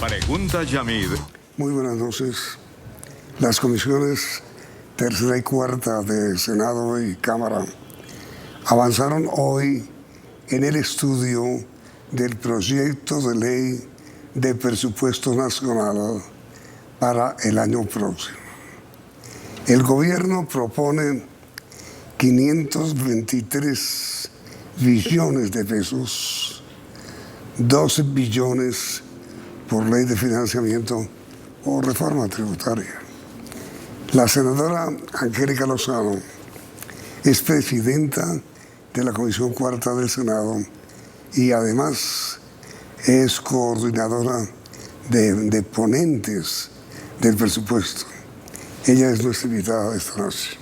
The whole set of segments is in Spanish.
Pregunta Yamid. Muy buenas noches. Las comisiones tercera y cuarta de Senado y Cámara avanzaron hoy en el estudio del proyecto de ley de presupuesto nacional para el año próximo. El gobierno propone 523 billones de pesos, 12 billones por ley de financiamiento o reforma tributaria. La senadora Angélica Lozano es presidenta de la Comisión Cuarta del Senado y además es coordinadora de ponentes del presupuesto. Ella es nuestra invitada de esta noche.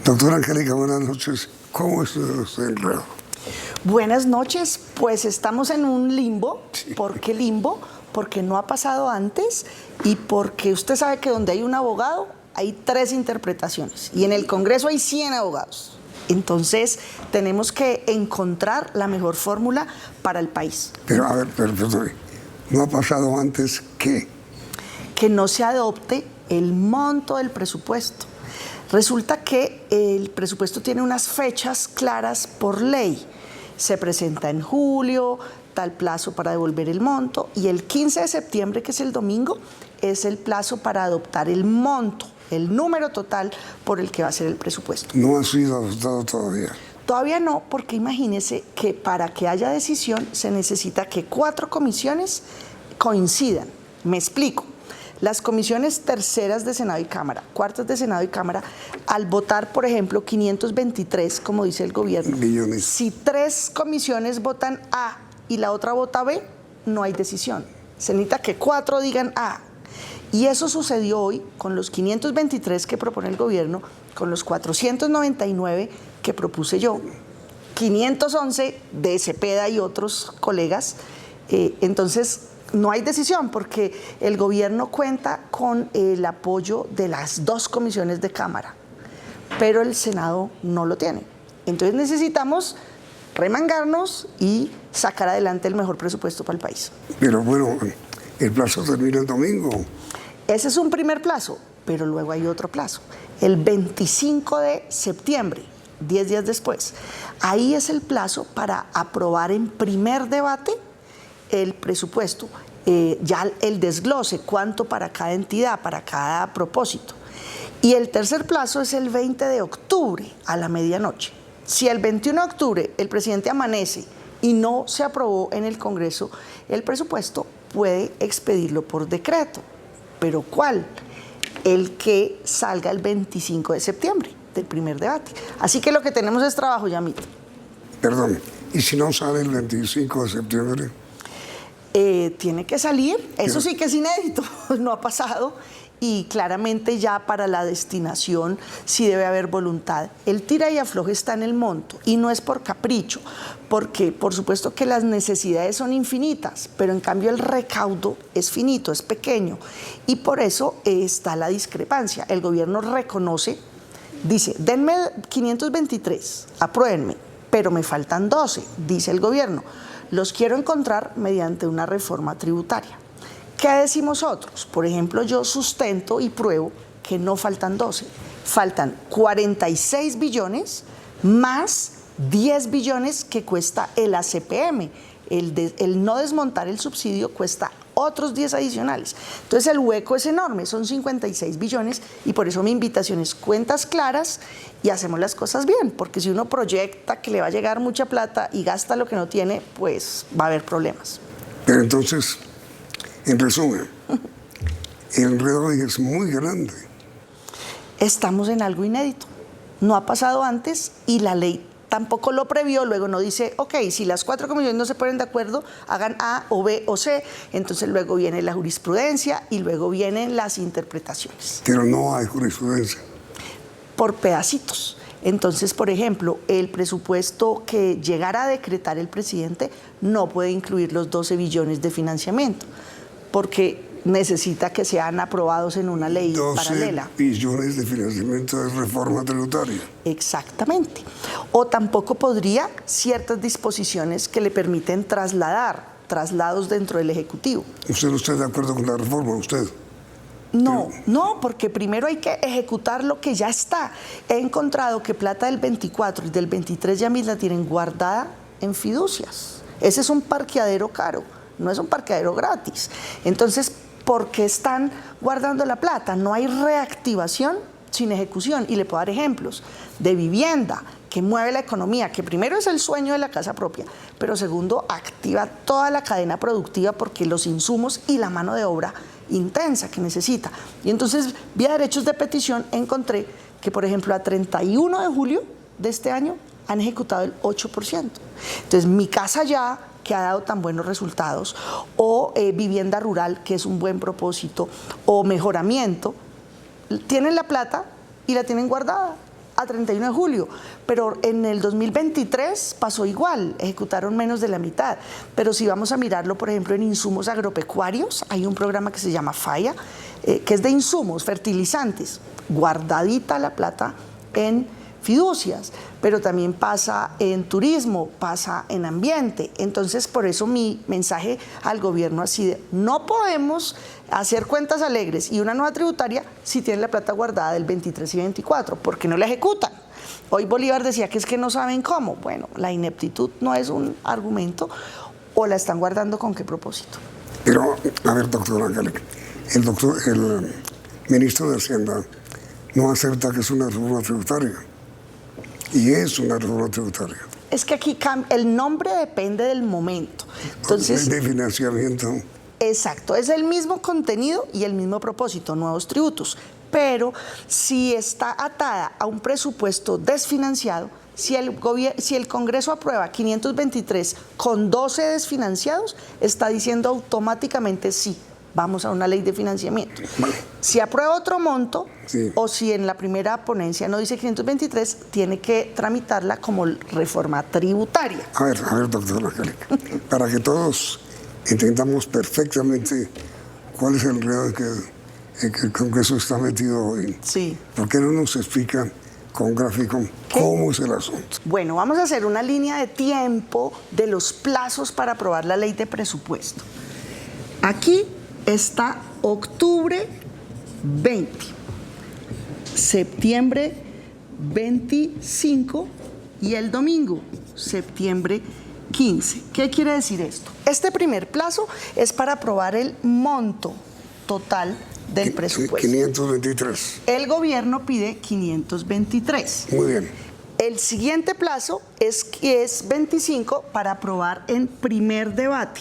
Doctora Angélica, buenas noches. ¿Cómo es usted enredo? Buenas noches, pues estamos en un limbo. Sí. ¿Por qué limbo? Porque no ha pasado antes y porque usted sabe que donde hay un abogado hay 3 interpretaciones y en el Congreso hay 100 abogados. Entonces tenemos que encontrar la mejor fórmula para el país. Pero a ver, perdón, ¿no ha pasado antes qué? Que no se adopte el monto del presupuesto. Resulta que el presupuesto tiene unas fechas claras por ley. Se presenta en julio, tal plazo para devolver el monto, y el 15 de septiembre, que es el domingo, es el plazo para adoptar el monto, el número total por el que va a ser el presupuesto. ¿No ha sido adoptado todavía? Todavía no, porque imagínese que para que haya decisión se necesita que 4 comisiones coincidan. Me explico. Las comisiones terceras de Senado y Cámara, cuartas de Senado y Cámara, al votar, por ejemplo, 523, como dice el gobierno, millones. Si 3 comisiones votan A y la otra vota B, no hay decisión. Se necesita que 4 digan A. Y eso sucedió hoy con los 523 que propone el gobierno, con los 499 que propuse yo, 511 de Cepeda y otros colegas. Entonces, no hay decisión porque el gobierno cuenta con el apoyo de las 2 comisiones de Cámara, pero el Senado no lo tiene. Entonces necesitamos remangarnos y sacar adelante el mejor presupuesto para el país. Pero bueno, el plazo termina el domingo. Ese es un primer plazo, pero luego hay otro plazo. El 25 de septiembre, 10 días después, ahí es el plazo para aprobar en primer debate el presupuesto, ya el desglose, cuánto para cada entidad, para cada propósito. Y el tercer plazo es el 20 de octubre a la medianoche. Si el 21 de octubre el presidente amanece y no se aprobó en el Congreso el presupuesto, puede expedirlo por decreto. ¿Pero cuál? El que salga el 25 de septiembre del primer debate. Así que lo que tenemos es trabajo, Yamit. Perdón, ¿y si no sale el 25 de septiembre? Tiene que salir, eso sí que es inédito, no ha pasado, y claramente ya para la destinación sí debe haber voluntad. El tira y afloje está en el monto y no es por capricho, porque por supuesto que las necesidades son infinitas, pero en cambio el recaudo es finito, es pequeño, y por eso está la discrepancia. El gobierno reconoce, dice, denme 523, apruébenme, pero me faltan 12, dice el gobierno. Los quiero encontrar mediante una reforma tributaria. ¿Qué decimos otros? Por ejemplo, yo sustento y pruebo que no faltan 12, faltan 46 billones más 10 billones que cuesta el ACPM. El no desmontar el subsidio cuesta otros 10 adicionales. Entonces el hueco es enorme, son 56 billones y por eso mi invitación es cuentas claras y hacemos las cosas bien, porque si uno proyecta que le va a llegar mucha plata y gasta lo que no tiene, pues va a haber problemas. Pero entonces, en resumen, el enredo es muy grande. Estamos en algo inédito, no ha pasado antes y la ley tampoco lo previó, luego no dice, ok, si las 4 comisiones no se ponen de acuerdo, hagan A o B o C, entonces luego viene la jurisprudencia y luego vienen las interpretaciones. Pero no hay jurisprudencia. Por pedacitos. Entonces, por ejemplo, el presupuesto que llegara a decretar el presidente no puede incluir los 12 billones de financiamiento, porque necesita que sean aprobados en una ley paralela. 12 billones de financiamiento de reforma tributaria. Exactamente. O tampoco podría ciertas disposiciones que le permiten trasladar traslados dentro del Ejecutivo. ¿Usted no está de acuerdo con la reforma, usted? No, no, porque primero hay que ejecutar lo que ya está. He encontrado que plata del 24 y del 23 ya misma la tienen guardada en fiducias. Ese es un parqueadero caro, no es un parqueadero gratis. Entonces, ¿por qué están guardando la plata? No hay reactivación sin ejecución. Y le puedo dar ejemplos de vivienda, que mueve la economía, que primero es el sueño de la casa propia, pero segundo, activa toda la cadena productiva porque los insumos y la mano de obra intensa que necesita. Y entonces, vía derechos de petición, encontré que, por ejemplo, a 31 de julio de este año han ejecutado el 8%. Entonces, Mi Casa Ya, que ha dado tan buenos resultados, o vivienda rural, que es un buen propósito, o mejoramiento, tienen la plata y la tienen guardada a 31 de julio, pero en el 2023 pasó igual, ejecutaron menos de la mitad. Pero si vamos a mirarlo, por ejemplo, en insumos agropecuarios, hay un programa que se llama FAIA, que es de insumos, fertilizantes, guardadita la plata en fiducias, pero también pasa en turismo, pasa en ambiente. Entonces, por eso mi mensaje al gobierno ha sido: no podemos hacer cuentas alegres y una nueva tributaria si tienen la plata guardada del 23 y 24, porque no la ejecutan. Hoy Bolívar decía que es que no saben cómo. Bueno, la ineptitud no es un argumento, o la están guardando con qué propósito. Pero, a ver, doctor Angélica, el ministro de Hacienda no acepta que es una reforma tributaria. Y es una reforma tributaria. Es que aquí el nombre depende del momento. Entonces, de financiamiento. Exacto, es el mismo contenido y el mismo propósito, nuevos tributos. Pero si está atada a un presupuesto desfinanciado, si el Congreso aprueba 523 con 12 desfinanciados, está diciendo automáticamente sí, vamos a una ley de financiamiento. Vale. Si aprueba otro monto, sí, o si en la primera ponencia no dice 523, tiene que tramitarla como reforma tributaria. A ver, doctor Angélica, para que todos entendamos perfectamente cuál es el enredo en que el Congreso está metido hoy. Sí. ¿Por qué no nos explica con gráfico cómo es el asunto? Bueno, vamos a hacer una línea de tiempo de los plazos para aprobar la ley de presupuesto. Aquí está octubre 20, septiembre 25 y el domingo, septiembre 15. ¿Qué quiere decir esto? Este primer plazo es para aprobar el monto total del presupuesto. 523. El gobierno pide 523. Muy bien. El siguiente plazo es 25 para aprobar en primer debate.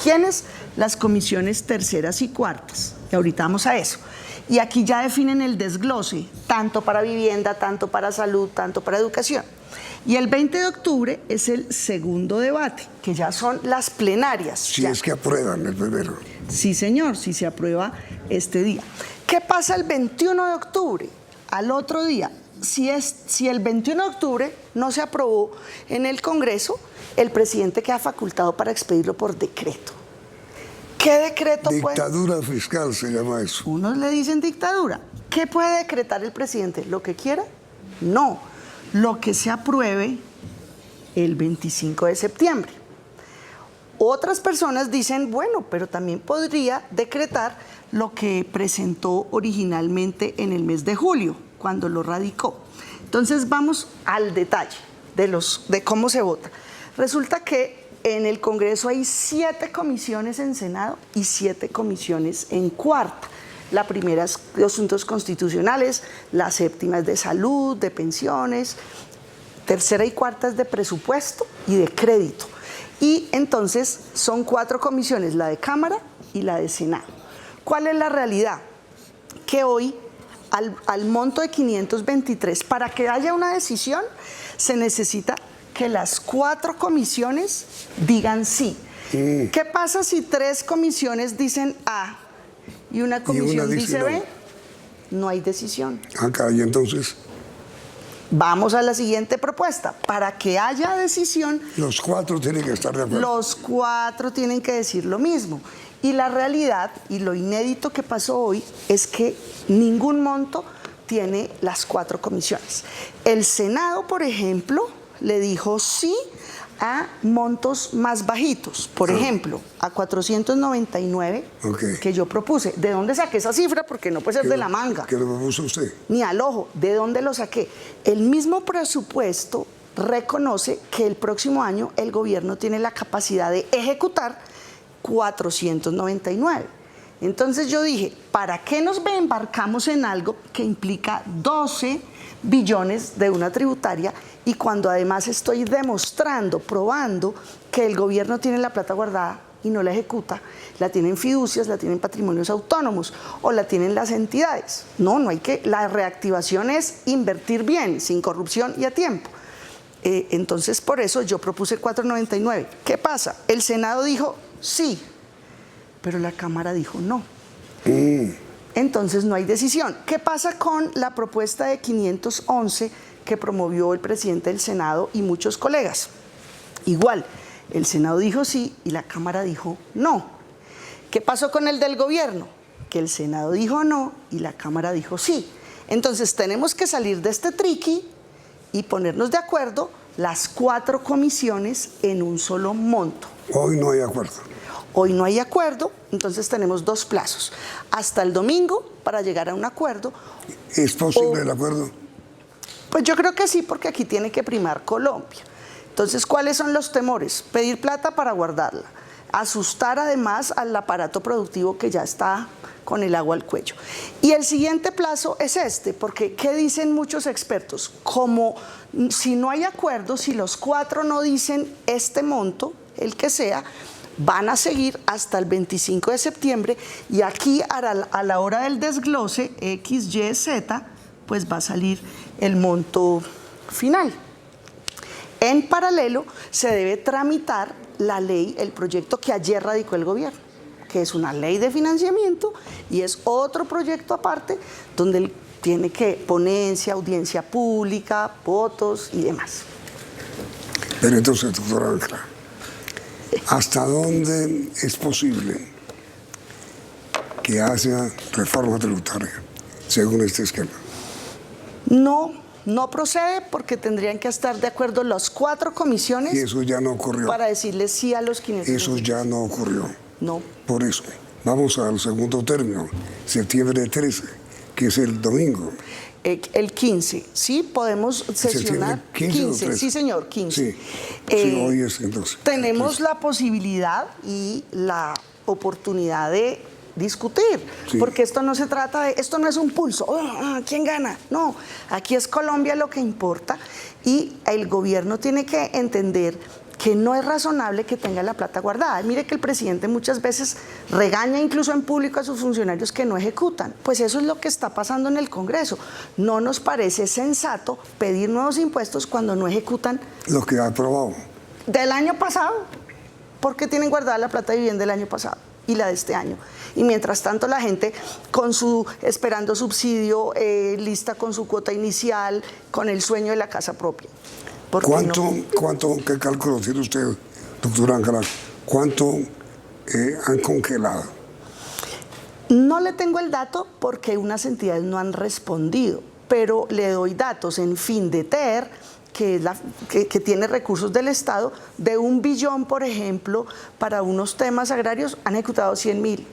¿Quiénes? Las comisiones terceras y cuartas. Y ahorita vamos a eso. Y aquí ya definen el desglose, tanto para vivienda, tanto para salud, tanto para educación. Y el 20 de octubre es el segundo debate, que ya son las plenarias. Si ya. Es que aprueban el primero. Sí, señor, si se aprueba este día. ¿Qué pasa el 21 de octubre? Al otro día, si el 21 de octubre no se aprobó en el Congreso, el presidente queda facultado para expedirlo por decreto. ¿Qué decreto puede? Dictadura fiscal se llama eso. Unos le dicen dictadura. ¿Qué puede decretar el presidente? ¿Lo que quiera? No. Lo que se apruebe el 25 de septiembre. Otras personas dicen, bueno, pero también podría decretar lo que presentó originalmente en el mes de julio, cuando lo radicó. Entonces vamos al detalle de cómo se vota. Resulta que en el Congreso hay 7 comisiones en Senado y 7 comisiones en cuarta. La primera es de asuntos constitucionales, la séptima es de salud, de pensiones, tercera y cuarta es de presupuesto y de crédito. Y entonces son 4 comisiones, la de Cámara y la de Senado. ¿Cuál es la realidad? Que hoy, al monto de 523, para que haya una decisión, se necesita que las 4 comisiones digan sí. ¿Qué pasa si 3 comisiones dicen A y una comisión dice no? B? No hay decisión. Acá, y entonces Vamos a la siguiente propuesta. Para que haya decisión, los 4 tienen que estar de acuerdo. los 4 tienen que decir lo mismo. Y la realidad, y lo inédito que pasó hoy, es que ningún monto tiene las 4 comisiones. El Senado, por ejemplo, le dijo sí a montos más bajitos. Por ejemplo, a 499 que yo propuse. ¿De dónde saqué esa cifra? Porque no puede ser de la manga. ¿Qué lo propuso usted? Ni al ojo. ¿De dónde lo saqué? El mismo presupuesto reconoce que el próximo año el gobierno tiene la capacidad de ejecutar 499. Entonces yo dije, ¿para qué nos embarcamos en algo que implica 12 billones de una tributaria y cuando además estoy demostrando, probando que el gobierno tiene la plata guardada y no la ejecuta, la tienen fiducias, la tienen patrimonios autónomos o la tienen las entidades? No hay que, la reactivación es invertir bien, sin corrupción y a tiempo. Entonces por eso yo propuse 499. ¿Qué pasa? El Senado dijo sí, pero la Cámara dijo no. Entonces no hay decisión. ¿Qué pasa con la propuesta de 511 que promovió el presidente del Senado y muchos colegas? Igual, el Senado dijo sí y la Cámara dijo no. ¿Qué pasó con el del gobierno? Que el Senado dijo no y la Cámara dijo sí. Entonces tenemos que salir de este triqui y ponernos de acuerdo las 4 comisiones en un solo monto. Hoy no hay acuerdo. Hoy no hay acuerdo, entonces tenemos 2 plazos. Hasta el domingo para llegar a un acuerdo. ¿Es posible el acuerdo? Pues yo creo que sí, porque aquí tiene que primar Colombia. Entonces, ¿cuáles son los temores? Pedir plata para guardarla. Asustar además al aparato productivo que ya está con el agua al cuello. Y el siguiente plazo es este, porque ¿qué dicen muchos expertos? Como si no hay acuerdo, si los 4 no dicen este monto, el que sea, van a seguir hasta el 25 de septiembre y aquí a la hora del desglose X, Y, Z, pues va a salir el monto final. En paralelo se debe tramitar la ley, el proyecto que ayer radicó el gobierno, que es una ley de financiamiento y es otro proyecto aparte donde tiene que ponencia, audiencia pública, votos y demás. Pero entonces, doctora Ángela, ¿hasta dónde es posible que haya reforma tributaria según este esquema? No procede porque tendrían que estar de acuerdo las 4 comisiones. Y eso ya no ocurrió. Para decirle sí a los 500. Eso ya no ocurrió. No. Por eso, vamos al segundo término, septiembre 13, que es el domingo. El 15, ¿sí? Podemos sesionar. 15, sí señor, 15. Sí, hoy es entonces. Tenemos la posibilidad y la oportunidad de discutir, porque esto no se trata de, esto no es un pulso, ¿quién gana? No, aquí es Colombia lo que importa y el gobierno tiene que entender que no es razonable que tenga la plata guardada. Mire que el presidente muchas veces regaña incluso en público a sus funcionarios que no ejecutan. Pues eso es lo que está pasando en el Congreso. No nos parece sensato pedir nuevos impuestos cuando no ejecutan lo que ha aprobado. Del año pasado. ¿Por qué tienen guardada la plata de vivienda del año pasado y la de este año? Y mientras tanto la gente esperando subsidio, lista con su cuota inicial, con el sueño de la casa propia. ¿Qué cálculo tiene usted, doctora Ángela? ¿Cuánto han congelado? No le tengo el dato porque unas entidades no han respondido, pero le doy datos en FINDETER, que tiene recursos del Estado, de 1 billón, por ejemplo, para unos temas agrarios, han ejecutado 100.000.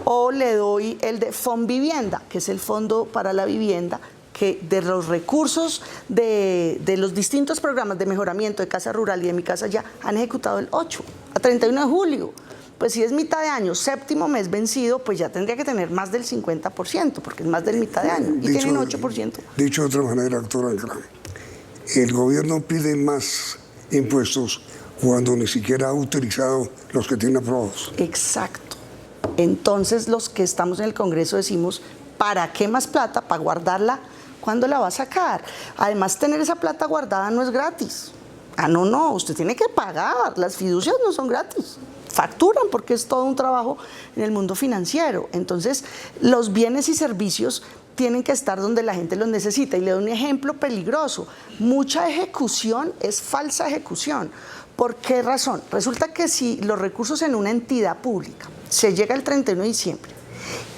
O le doy el de FONVIVIENDA, que es el Fondo para la Vivienda, que de los recursos de los distintos programas de mejoramiento de Casa Rural y de Mi Casa Ya, han ejecutado el 8, a 31 de julio. Pues si es mitad de año, 7º mes vencido, pues ya tendría que tener más del 50%, porque es más del mitad de año, y tienen 8%. Dicho de otra manera, doctora Ángela, el gobierno pide más impuestos cuando ni siquiera ha utilizado los que tiene aprobados. Exacto. Entonces los que estamos en el Congreso decimos, ¿para qué más plata? Para guardarla, ¿cuándo la va a sacar? Además, tener esa plata guardada no es gratis. No, usted tiene que pagar, las fiducias no son gratis. Facturan porque es todo un trabajo en el mundo financiero. Entonces, los bienes y servicios tienen que estar donde la gente los necesita. Y le doy un ejemplo peligroso. Mucha ejecución es falsa ejecución. ¿Por qué razón? Resulta que si los recursos en una entidad pública se llega el 31 de diciembre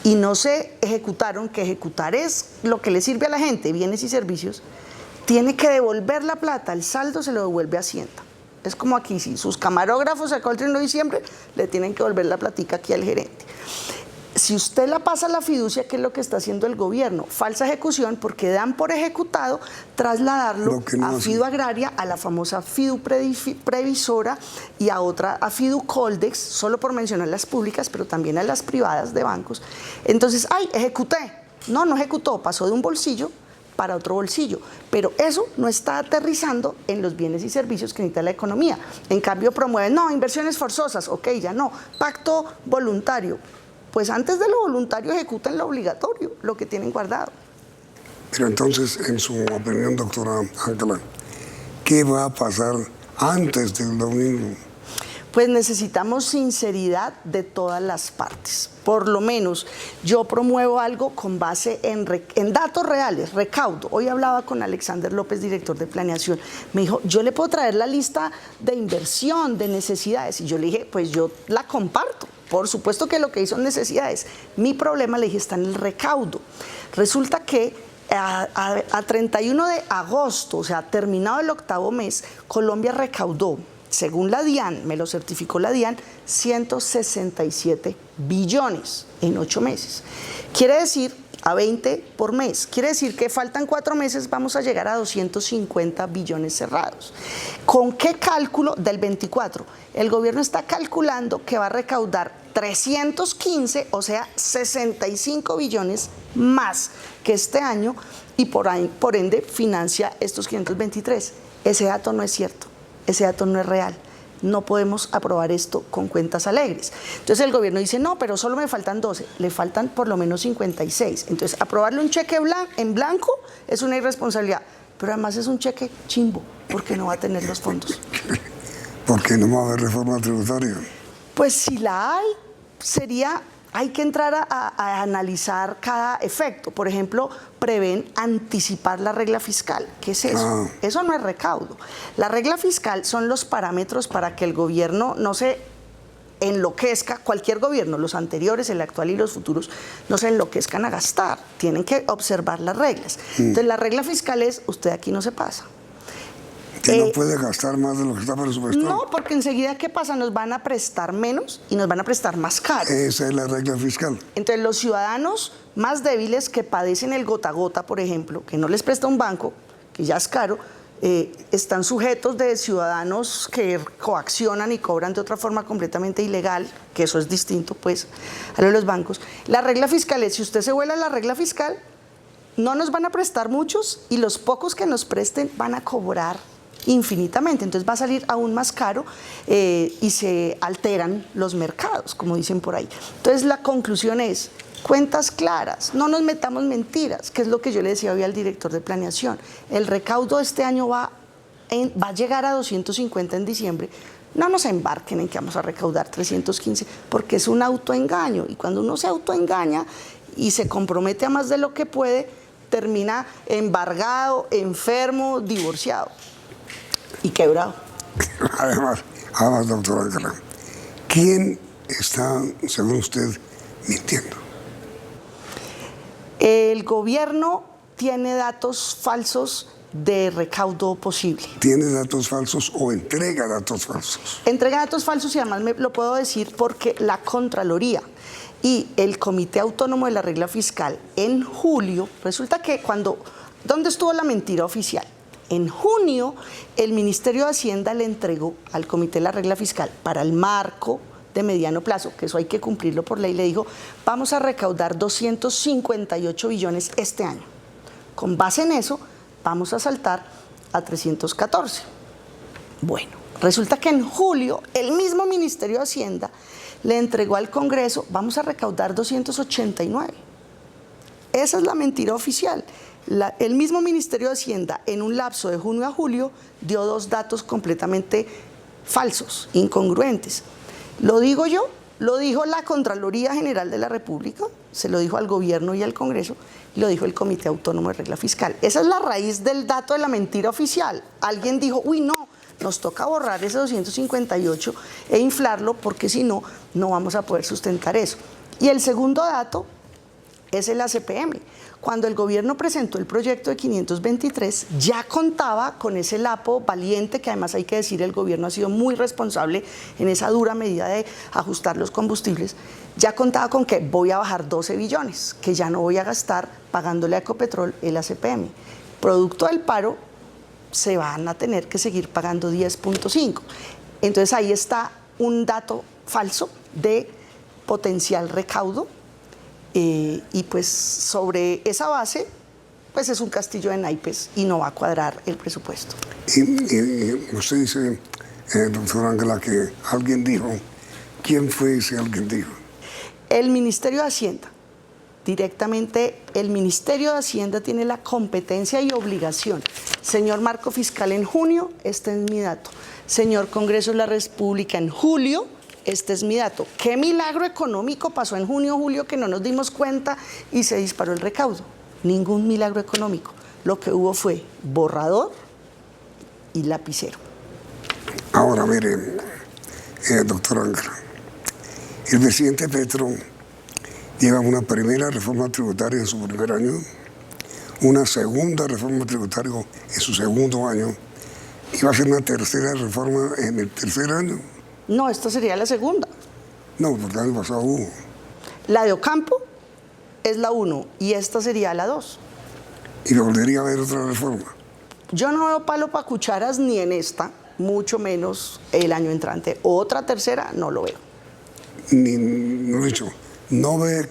y no se ejecutaron, que ejecutar es lo que le sirve a la gente, bienes y servicios, tiene que devolver la plata, el saldo se lo devuelve a Hacienda. Es como aquí, si sus camarógrafos sacó el 31 de diciembre, le tienen que volver la platica aquí al gerente. Si usted la pasa a la fiducia, ¿qué es lo que está haciendo el gobierno? Falsa ejecución, porque dan por ejecutado trasladarlo a Fidu Agraria, a la famosa Fidu Previsora y a otra, a Fidu Coldex, solo por mencionar las públicas, pero también a las privadas de bancos. Entonces, ¡ay, ejecuté! No ejecutó, pasó de un bolsillo para otro bolsillo, pero eso no está aterrizando en los bienes y servicios que necesita la economía. En cambio promueven, no, inversiones forzosas, ok, ya no, pacto voluntario. Pues antes de lo voluntario ejecutan lo obligatorio, lo que tienen guardado. Pero entonces, en su opinión, doctora Ángela, ¿qué va a pasar antes del domingo? Pues necesitamos sinceridad de todas las partes. Por lo menos yo promuevo algo con base en datos reales, recaudo. Hoy hablaba con Alexander López, director de planeación. Me dijo, yo le puedo traer la lista de inversión, de necesidades. Y yo le dije, pues yo la comparto. Por supuesto que lo que hay son necesidades. Mi problema, le dije, está en el recaudo. Resulta que a 31 de agosto, o sea, terminado el 8º mes, Colombia recaudó, según la DIAN, me lo certificó la DIAN, 167 billones en 8 meses. Quiere decir, a 20 por mes. Quiere decir que faltan 4 meses, vamos a llegar a 250 billones cerrados. ¿Con qué cálculo? Del 24. El gobierno está calculando que va a recaudar 315, o sea, 65 billones más que este año y por ende financia estos 523. Ese dato no es cierto, ese dato no es real. No podemos aprobar esto con cuentas alegres. Entonces el gobierno dice, no, pero solo me faltan 12, le faltan por lo menos 56. Entonces aprobarle un cheque en blanco es una irresponsabilidad, pero además es un cheque chimbo, porque no va a tener los fondos. Porque no va a haber reforma tributaria. Pues si la hay, hay que entrar a analizar cada efecto. Por ejemplo, prevén anticipar la regla fiscal. ¿Qué es eso? Eso no es recaudo. La regla fiscal son los parámetros para que el gobierno no se enloquezca, cualquier gobierno, los anteriores, el actual y los futuros, no se enloquezcan a gastar. Tienen que observar las reglas. Entonces, la regla fiscal es, usted aquí no se pasa. Que no puede gastar más de lo que está presupuestado. No, porque enseguida, ¿qué pasa? Nos van a prestar menos y nos van a prestar más caro. Esa es la regla fiscal. Entonces, los ciudadanos más débiles que padecen el gota a gota, por ejemplo, que no les presta un banco, que ya es caro, están sujetos de ciudadanos que coaccionan y cobran de otra forma completamente ilegal, que eso es distinto, pues, a lo de los bancos. La regla fiscal es, si usted se vuela la regla fiscal, no nos van a prestar muchos y los pocos que nos presten van a cobrar infinitamente, entonces va a salir aún más caro y se alteran los mercados, como dicen por ahí. Entonces la conclusión es, cuentas claras, no nos metamos mentiras, que es lo que yo le decía hoy al director de planeación. El recaudo este año va a llegar a 250 en diciembre. No nos embarquen en que vamos a recaudar 315, porque es un autoengaño, y cuando uno se autoengaña y se compromete a más de lo que puede, termina embargado, enfermo, divorciado y quebrado. Además, doctora Ángela, ¿quién está, según usted, mintiendo? El gobierno tiene datos falsos de recaudo posible. ¿Tiene datos falsos o entrega datos falsos? Entrega datos falsos, y además me lo puedo decir porque la Contraloría y el Comité Autónomo de la Regla Fiscal en julio, resulta que ¿dónde estuvo la mentira oficial? En junio, el Ministerio de Hacienda le entregó al Comité de la Regla Fiscal para el marco de mediano plazo, que eso hay que cumplirlo por ley, le dijo, vamos a recaudar 258 billones este año. Con base en eso, vamos a saltar a 314. Bueno, resulta que en julio, el mismo Ministerio de Hacienda le entregó al Congreso, vamos a recaudar 289. Esa es la mentira oficial. El mismo Ministerio de Hacienda, en un lapso de junio a julio, dio 2 datos completamente falsos, incongruentes. ¿Lo digo yo? Lo dijo la Contraloría General de la República, se lo dijo al gobierno y al Congreso, y lo dijo el Comité Autónomo de Regla Fiscal. Esa es la raíz del dato de la mentira oficial. Alguien dijo, uy, no, nos toca borrar ese 258 e inflarlo, porque si no, no vamos a poder sustentar eso. Y el segundo dato es el ACPM. Cuando el gobierno presentó el proyecto de 523, ya contaba con ese lapo valiente, que además hay que decir, el gobierno ha sido muy responsable en esa dura medida de ajustar los combustibles. Ya contaba con que voy a bajar 12 billones, que ya no voy a gastar pagándole a Ecopetrol el ACPM. Producto del paro, se van a tener que seguir pagando 10.5. Entonces ahí está un dato falso de potencial recaudo, y pues sobre esa base pues es un castillo de naipes y no va a cuadrar el presupuesto. Y usted dice, doctora Ángela, que alguien dijo. ¿Quién fue ese alguien dijo? El Ministerio de Hacienda. Directamente el Ministerio de Hacienda tiene la competencia y obligación. Señor Marco Fiscal en junio, este es mi dato. Señor Congreso de la República en julio, este es mi dato. ¿Qué milagro económico pasó en junio, julio, que no nos dimos cuenta y se disparó el recaudo? Ningún milagro económico. Lo que hubo fue borrador y lapicero. Ahora, mire, doctor Ángela, el presidente Petro lleva una primera reforma tributaria en su primer año, una segunda reforma tributaria en su segundo año, y va a hacer una tercera reforma en el tercer año. No, esta sería la segunda. No, porque el año pasado hubo. La de Ocampo es la 1 y esta sería la 2. Y volvería a haber otra reforma. Yo no veo palo para cucharas ni en esta, mucho menos el año entrante. Otra tercera, no lo veo. No he dicho, no ve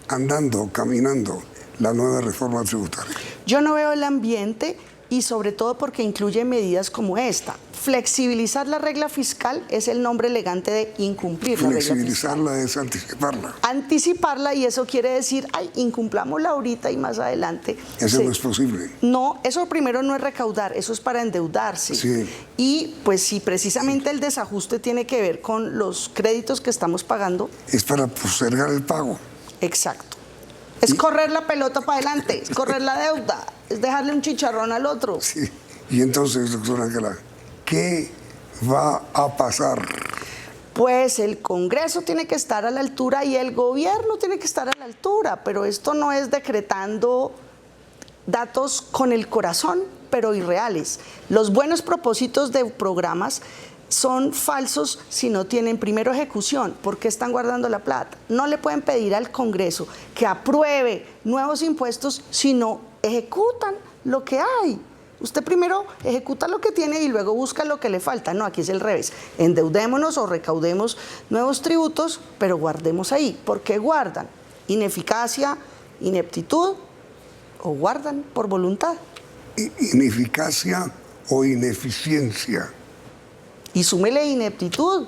andando, caminando la nueva reforma tributaria. Yo no veo el ambiente, y sobre todo porque incluye medidas como esta. Flexibilizar la regla fiscal es el nombre elegante de incumplir la regla fiscal. Flexibilizarla es anticiparla. Anticiparla, y eso quiere decir, ay, incumplámosla ahorita y más adelante. Eso Sí. no es posible. No, eso primero no es recaudar, eso es para endeudarse. Sí. Y pues si precisamente el desajuste tiene que ver con los créditos que estamos pagando. Es para postergar el pago. Exacto. Es correr la pelota para adelante, es correr la deuda, es dejarle un chicharrón al otro. Sí. Y entonces, doctora Ángela, ¿qué va a pasar? Pues el Congreso tiene que estar a la altura y el gobierno tiene que estar a la altura, pero esto no es decretando datos con el corazón, pero irreales. Los buenos propósitos de programas son falsos si no tienen primero ejecución. ¿Por qué están guardando la plata? No le pueden pedir al Congreso que apruebe nuevos impuestos si no ejecutan lo que hay. Usted primero ejecuta lo que tiene y luego busca lo que le falta. No, aquí es el revés. Endeudémonos o recaudemos nuevos tributos, pero guardemos ahí. ¿Por qué guardan? Ineficacia, ineptitud, o guardan por voluntad. Ineficacia o ineficiencia. Y súmele ineptitud.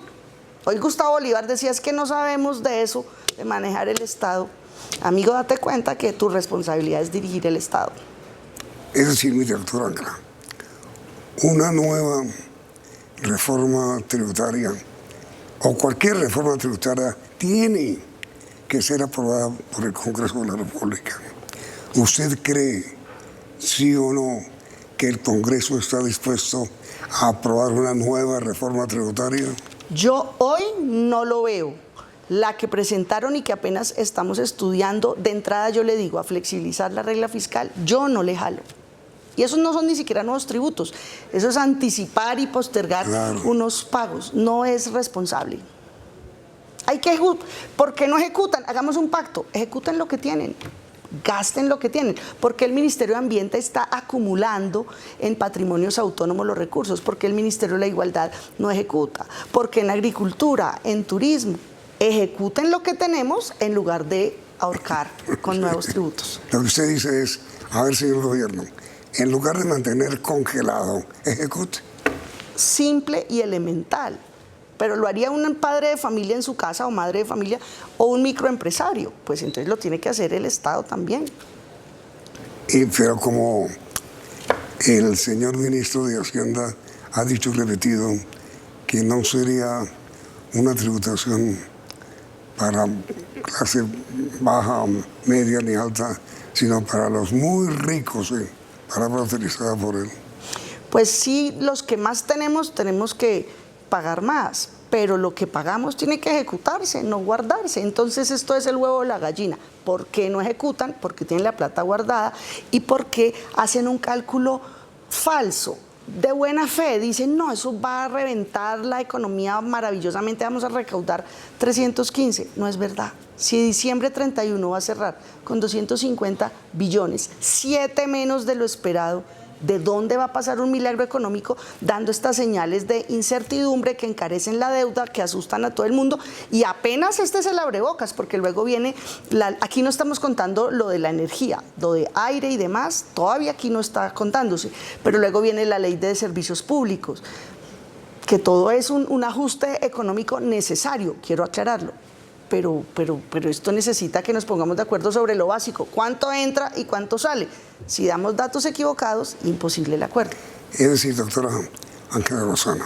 Hoy Gustavo Bolívar decía, es que no sabemos de eso, de manejar el Estado. Amigo, date cuenta que tu responsabilidad es dirigir el Estado. Es decir, mi doctora Ángela, una nueva reforma tributaria o cualquier reforma tributaria tiene que ser aprobada por el Congreso de la República. ¿Usted cree, sí o no, que el Congreso está dispuesto a aprobar una nueva reforma tributaria? Yo hoy no lo veo. La que presentaron y que apenas estamos estudiando, de entrada yo le digo, a flexibilizar la regla fiscal, yo no le jalo. Y esos no son ni siquiera nuevos tributos, eso es anticipar y postergar unos pagos, no es responsable. ¿Por qué no ejecutan? Hagamos un pacto, ejecuten lo que tienen. Gasten lo que tienen. Porque el Ministerio de Ambiente está acumulando en patrimonios autónomos los recursos, porque el Ministerio de la Igualdad no ejecuta, porque en agricultura, en turismo, ejecuten lo que tenemos en lugar de ahorcar con nuevos tributos. Lo que usted dice es, a ver, señor gobierno, en lugar de mantener congelado, ejecute. Simple y elemental. Pero lo haría un padre de familia en su casa o madre de familia o un microempresario. Pues entonces lo tiene que hacer el Estado también. Pero como el señor ministro de Hacienda ha dicho y repetido que no sería una tributación para clase baja, media ni alta, sino para los muy ricos, palabra utilizada por él. Pues sí, los que más tenemos que pagar más, pero lo que pagamos tiene que ejecutarse, no guardarse. Entonces esto es el huevo o la gallina. ¿Por qué no ejecutan? Porque tienen la plata guardada y porque hacen un cálculo falso. De buena fe, dicen, no, eso va a reventar la economía maravillosamente, vamos a recaudar 315. No es verdad. Si diciembre 31 va a cerrar con 250 billones, 7 menos de lo esperado, ¿de dónde va a pasar un milagro económico dando estas señales de incertidumbre que encarecen la deuda, que asustan a todo el mundo? Y apenas este es el abrebocas, porque luego viene, aquí no estamos contando lo de la energía, lo de aire y demás, todavía aquí no está contándose, pero luego viene la ley de servicios públicos, que todo es un ajuste económico necesario, quiero aclararlo. Pero esto necesita que nos pongamos de acuerdo sobre lo básico, cuánto entra y cuánto sale. Si damos datos equivocados, imposible el acuerdo. Es decir, doctora Ángela Lozano,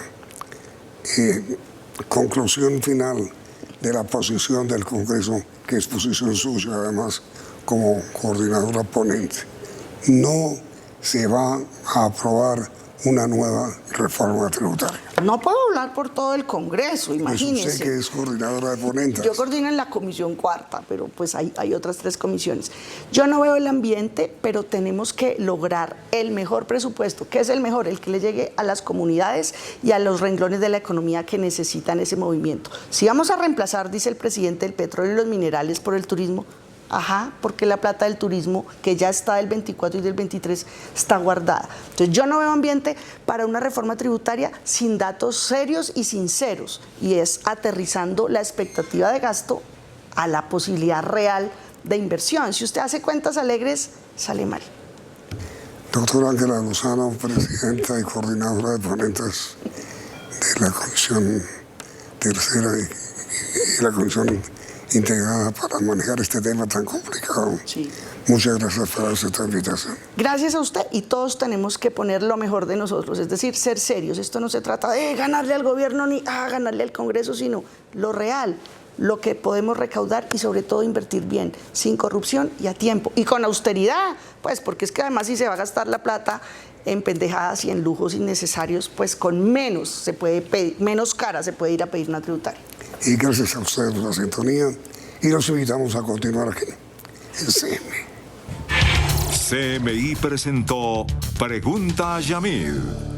conclusión final de la posición del Congreso, que es posición suya además como coordinadora ponente, no se va a aprobar una nueva reforma tributaria. No puedo hablar por todo el Congreso, imagínese. Pues usted que es coordinadora de ponentes. Yo coordino en la Comisión Cuarta, pero pues hay otras 3 comisiones. Yo no veo el ambiente, pero tenemos que lograr el mejor presupuesto. ¿Qué es el mejor? El que le llegue a las comunidades y a los renglones de la economía que necesitan ese movimiento. Si vamos a reemplazar, dice el presidente, el petróleo y los minerales por el turismo, ajá, porque la plata del turismo, que ya está del 24 y del 23, está guardada. Entonces yo no veo ambiente para una reforma tributaria sin datos serios y sinceros, y es aterrizando la expectativa de gasto a la posibilidad real de inversión. Si usted hace cuentas alegres, sale mal. Doctora Ángela Lozano, presidenta y coordinadora de ponentes de la Comisión Tercera y la Comisión integrada para manejar este tema tan complicado. Sí. Muchas gracias por esta invitación. Gracias a usted, y todos tenemos que poner lo mejor de nosotros, es decir, ser serios. Esto no se trata de ganarle al gobierno ni ganarle al Congreso, sino lo real, lo que podemos recaudar y sobre todo invertir bien, sin corrupción y a tiempo. Y con austeridad, pues porque es que además si se va a gastar la plata en pendejadas y en lujos innecesarios, pues con menos se puede pedir, menos cara se puede ir a pedir una tributaria. Y gracias a ustedes por la sintonía y los invitamos a continuar aquí en CMI. CMI presentó Pregunta a Yamil.